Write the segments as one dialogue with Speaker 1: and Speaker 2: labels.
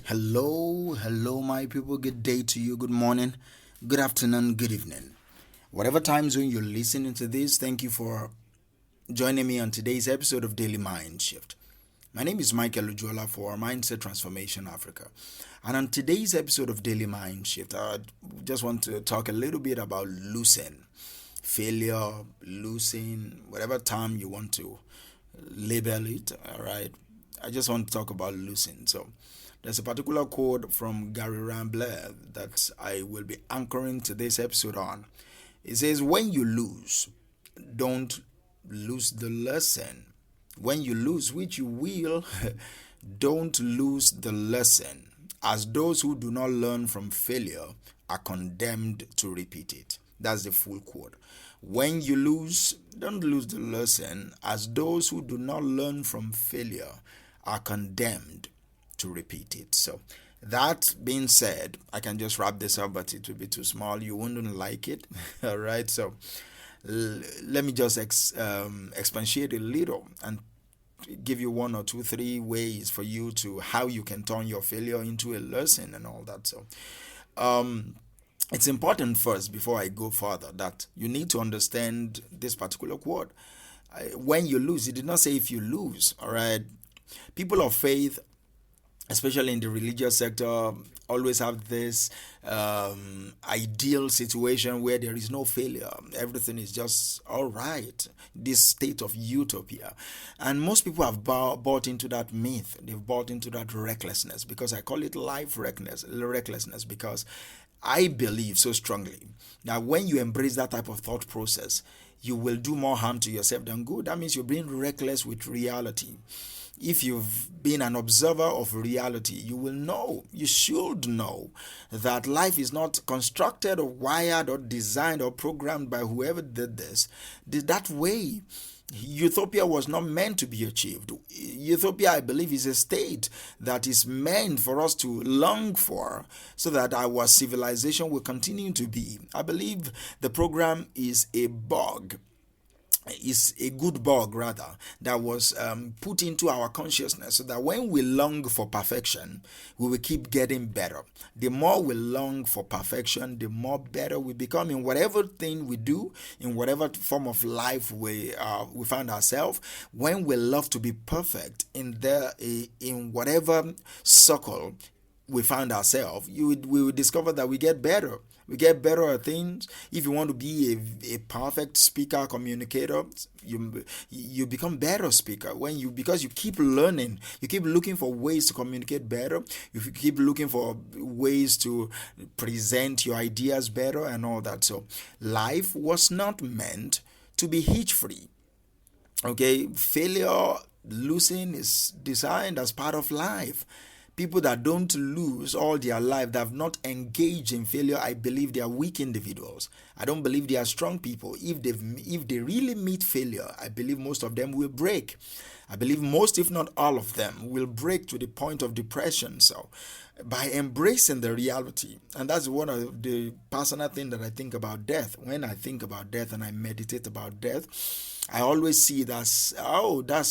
Speaker 1: Hello, my people. Good day to you. Good morning, good afternoon, good evening. Whatever time zone you're listening to this, thank you for joining me on today's episode of Daily Mind Shift. My name is Michael Ujola for Mindset Transformation Africa. And on today's episode of Daily Mind Shift, I just want to talk a little bit about losing, failure, losing, whatever term you want to label it, all right? I just want to talk about losing. So, there's a particular quote from Gary Rambler that I will be anchoring today's episode on. It says, when you lose, don't lose the lesson. When you lose, which you will, don't lose the lesson, as those who do not learn from failure are condemned to repeat it. That's the full quote. When you lose, don't lose the lesson, as those who do not learn from failure are condemned to repeat it. So, that being said, I can just wrap this up, but it will be too small. You wouldn't like it. All right. So, let me just expatiate a little and give you one or two, three ways for you to how you can turn your failure into a lesson and all that. So, it's important first, before I go further, that you need to understand this particular quote. When you lose, it did not say if you lose. All right. People of faith, especially in the religious sector, always have this ideal situation where there is no failure. Everything is just all right. This state of utopia. And most people have bought into that myth. They've bought into that recklessness, because I call it life recklessness, because I believe so strongly that when you embrace that type of thought process, you will do more harm to yourself than good. That means you're being reckless with reality. If you've been an observer of reality, you will know, you should know, that life is not constructed or wired or designed or programmed by whoever did this. That way, utopia was not meant to be achieved. Utopia, I believe, is a state that is meant for us to long for, so that our civilization will continue to be. I believe the program is a bug, is a good bug rather, that was put into our consciousness, so that when we long for perfection, we will keep getting better. The more we long for perfection, the more better we become in whatever thing we do, in whatever form of life we find ourselves. When we love to be perfect in whatever circle we find ourselves, we will discover that we get better. We get better at things. If you want to be a perfect speaker, communicator, you become better speaker because you keep learning. You keep looking for ways to communicate better. You keep looking for ways to present your ideas better and all that. So life was not meant to be hitch free. Okay, failure, losing is designed as part of life. People that don't lose all their life, that have not engaged in failure, I believe they are weak individuals. I don't believe they are strong people. If they really meet failure, I believe most of them will break. I believe most, if not all of them, will break to the point of depression. So, by embracing the reality, and that's one of the personal things that I think about death. When I think about death and I meditate about death, I always see that's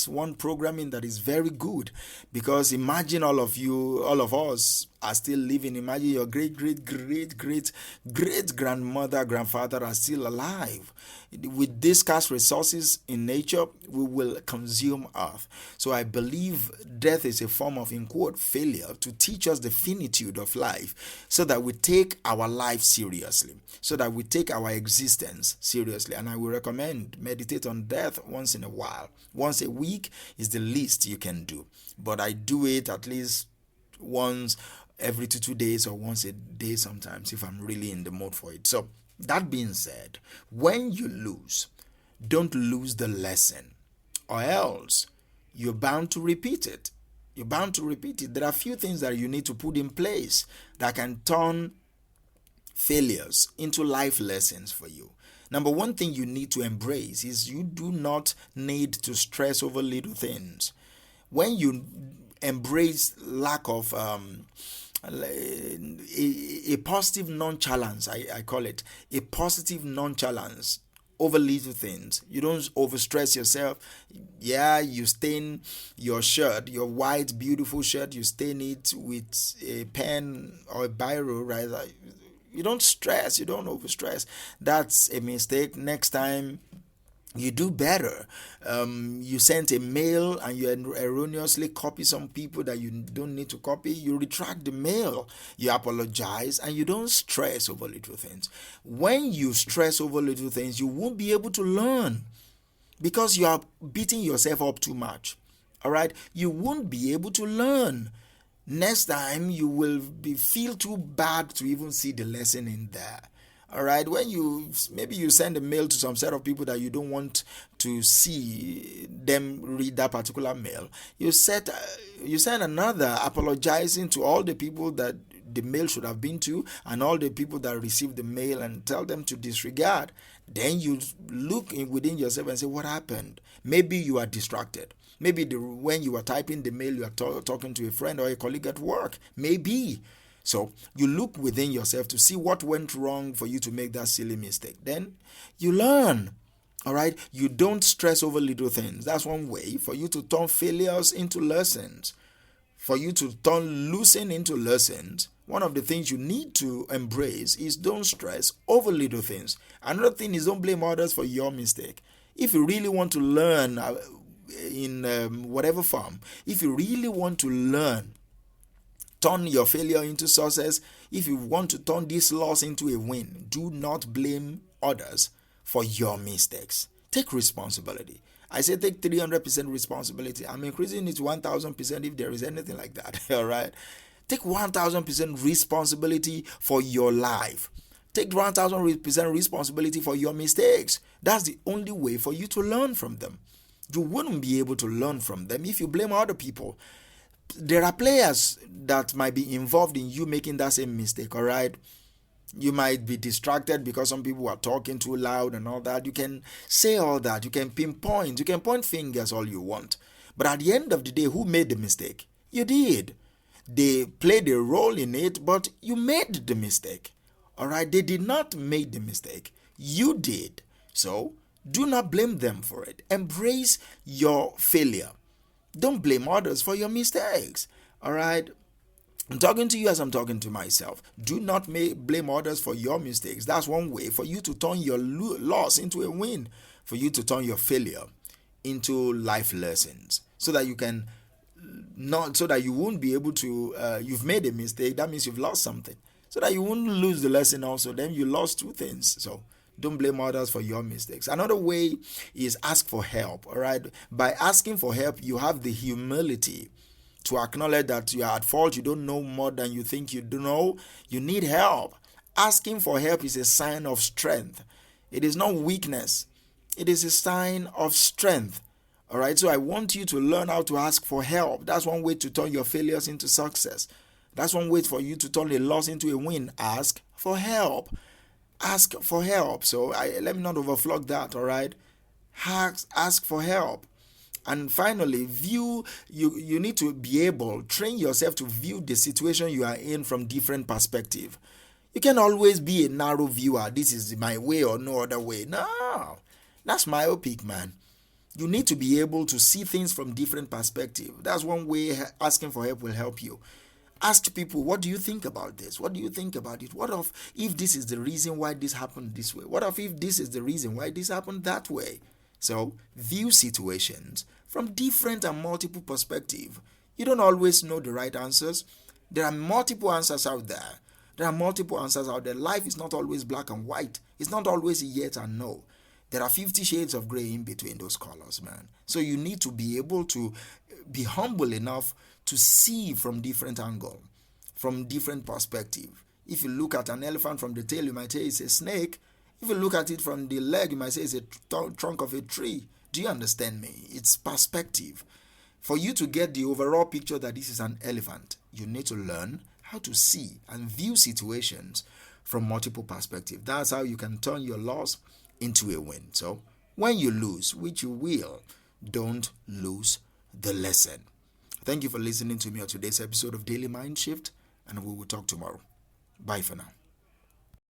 Speaker 1: one programming that is very good, because imagine all of us are still living. Imagine your great grandmother, grandfather are still alive. With these scarce resources in nature, we will consume earth. So I believe death is a form of, in quote, failure, to teach us the finitude of life, so that we take our life seriously, so that we take our existence seriously. And I will recommend meditate on death once in a while. Once a week is the least you can do. But I do it at least once every 2 days, or once a day sometimes, if I'm really in the mood for it. So, that being said, when you lose, don't lose the lesson, or else you're bound to repeat it. You're bound to repeat it. There are a few things that you need to put in place that can turn failures into life lessons for you. Number one thing you need to embrace is you do not need to stress over little things. When you embrace lack of a positive nonchalance, I call it a positive nonchalance over little things. You don't overstress yourself. Yeah, you stain your shirt, your white, beautiful shirt, you stain it with a pen or a biro, right? You don't stress, you don't overstress. That's a mistake. Next time, you do better. You sent a mail and you erroneously copy some people that you don't need to copy. You retract the mail, you apologize, and you don't stress over little things. When you stress over little things, you won't be able to learn because you are beating yourself up too much. All right, you won't be able to learn. Next time, you will feel too bad to even see the lesson in there. All right, when maybe you send a mail to some set of people that you don't want to see them read that particular mail, you send another apologizing to all the people that the mail should have been to and all the people that received the mail, and tell them to disregard. Then you look within yourself and say, what happened? Maybe you are distracted. Maybe when you are typing the mail, you are talking to a friend or a colleague at work. Maybe. So you look within yourself to see what went wrong for you to make that silly mistake. Then you learn. All right. You don't stress over little things. That's one way for you to turn failures into lessons. For you to turn losing into lessons, one of the things you need to embrace is don't stress over little things. Another thing is don't blame others for your mistake. If you really want to learn in whatever form, if you really want to learn, turn your failure into success, if you want to turn this loss into a win, do not blame others for your mistakes. Take responsibility. I say take 300% responsibility. I'm increasing it to 1,000% if there is anything like that. All right. Take 1,000% responsibility for your life. Take 1,000% responsibility for your mistakes. That's the only way for you to learn from them. You wouldn't be able to learn from them if you blame other people. There are players that might be involved in you making that same mistake, all right? You might be distracted because some people are talking too loud and all that. You can say all that. You can pinpoint. You can point fingers all you want. But at the end of the day, who made the mistake? You did. They played a role in it, but you made the mistake. All right? They did not make the mistake. You did. So do not blame them for it. Embrace your failure. Don't blame others for your mistakes. All right? I'm talking to you as I'm talking to myself. Do not blame others for your mistakes. That's one way for you to turn your loss into a win, for you to turn your failure into life lessons, so that you can so that you won't be able to, you've made a mistake, that means you've lost something. So that you won't lose the lesson also, then you lost two things. So don't blame others for your mistakes. Another way is ask for help, all right? By asking for help, you have the humility to acknowledge that you are at fault, you don't know more than you think you do know, you need help. Asking for help is a sign of strength. It is not weakness. It is a sign of strength. All right, so I want you to learn how to ask for help. That's one way to turn your failures into success. That's one way for you to turn a loss into a win. Ask for help. Ask for help. So let me not overflog that, all right? Ask for help. And finally, you need to be able, train yourself to view the situation you are in from different perspective. You can always be a narrow viewer. This is my way or no other way. No, that's myopic, man. You need to be able to see things from different perspective. That's one way asking for help will help you. Ask people, what do you think about this? What do you think about it? What if this is the reason why this happened this way? What if this is the reason why this happened that way? So, view situations from different and multiple perspectives. You don't always know the right answers. There are multiple answers out there. Life is not always black and white. It's not always a yes and no. There are 50 shades of gray in between those colors, man. So you need to be able to be humble enough to see from different angles, from different perspectives. If you look at an elephant from the tail, you might say it's a snake. If you look at it from the leg, you might say it's a trunk of a tree. Do you understand me? It's perspective. For you to get the overall picture that this is an elephant, you need to learn how to see and view situations from multiple perspectives. That's how you can turn your loss into a win. So when you lose, which you will, don't lose the lesson. Thank you for listening to me on today's episode of Daily Mind Shift, and we will talk tomorrow. Bye for now.